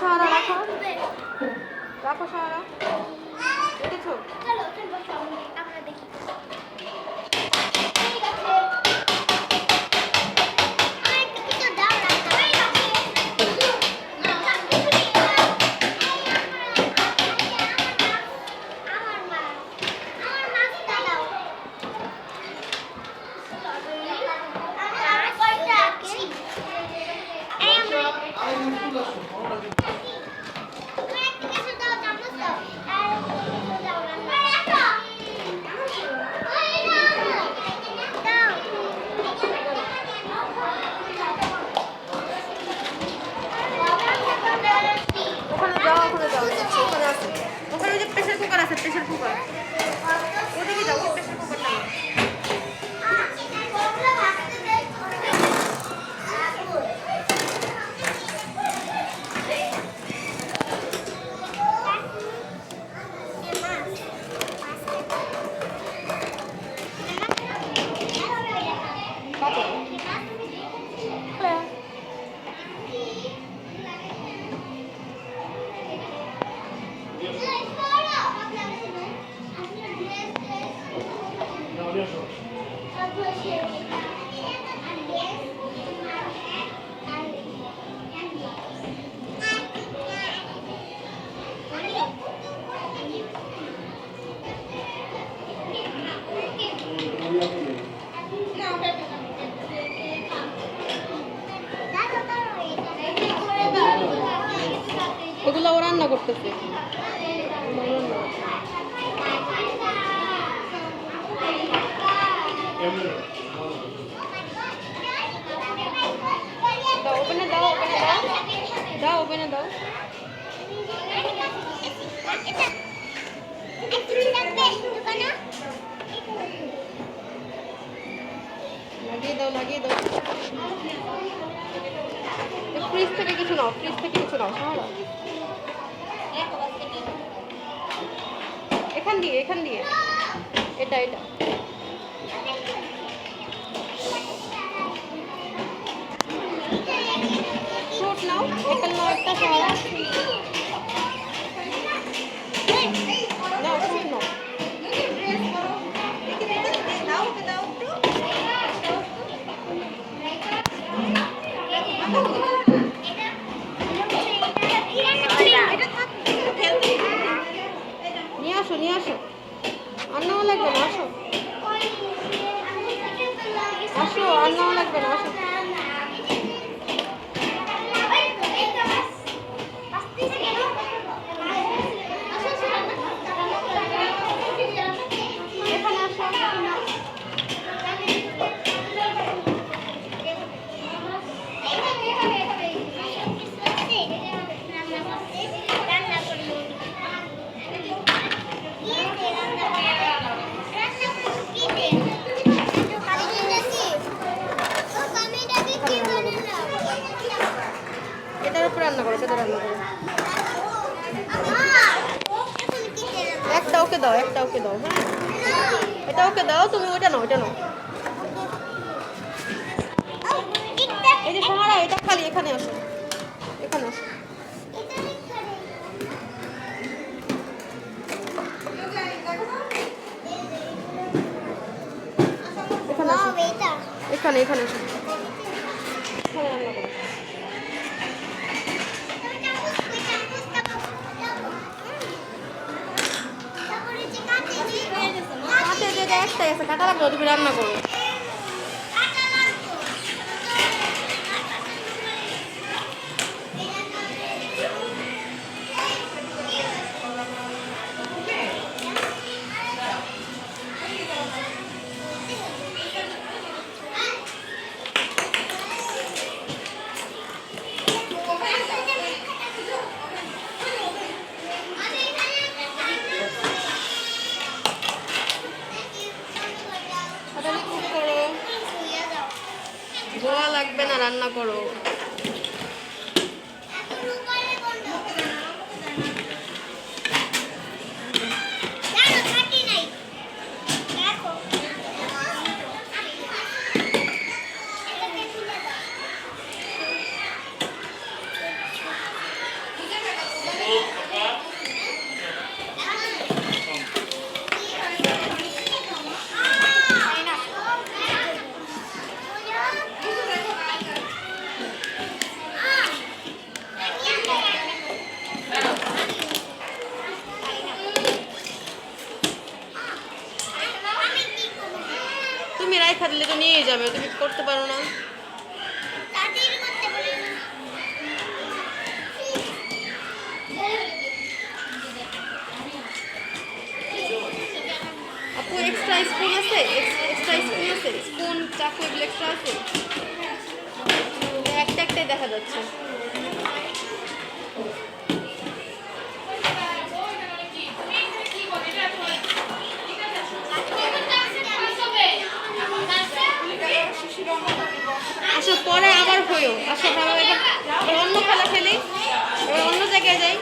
সাহারা রাখো, রাখো সাহারা, দেখেছো? ওখানে যাও, ওখানে যাও, ওখানে আছে, ওখানে যে প্রেশার কুকার আছে, প্রেশার কুকার, ওদিকে যাও, প্রেশার কুকারটা। এগুলো ও রান্না করতেছে। দাও, ওপেনে দাও, ওপেনে দাও, দাও, ওপেনে দাও। লাগিয়ে দাও, লাগিয়ে দাও। ফ্রিজ থেকে কিছু নাও, ফ্রিজ থেকে কিছু নাও, সাহারা। এখান দিয়ে, এখান দিয়ে, এটা এটা ফ্রুট নাও, অ্যাপেল নাও একটা, সাহারা নাও, ফ্রুট নাও। নিয়ে আসো, নিয়ে আসো, আর নাও লাগবে না, আসো আসো, আর নাও লাগবে না, আসো। এটার উপর রান্না করো, সেটা রান্না করো। একটা ওকে দাও, একটা ওকে দাও, হ্যাঁ এটা ওকে দাও, তুমি ওইটা নাও, ওইটা নাও। এই যে সাহারা, এটা খালি, এখানে আসো, এখানে আসো। এখানে আসো, এখানে, এখানে আসো, এখানে রান্না করো। একটাই আছে, কাটা লাগবে, তুমি রান্না করো। ধোয়া লাগবে না, রান্না করো। তুমি করতে পারো না। আপু এক্সট্রা স্পুন আছে? এক্সট্রা স্পুন আছে? স্পুন চাকু এগুলো এক্সট্রা আছে? একটা একটাই দেখা যাচ্ছে। আসো পরে আবার হইও। আসো ভালো, এবার অন্য খেলা খেলি, এবার অন্য জায়গায় যাই।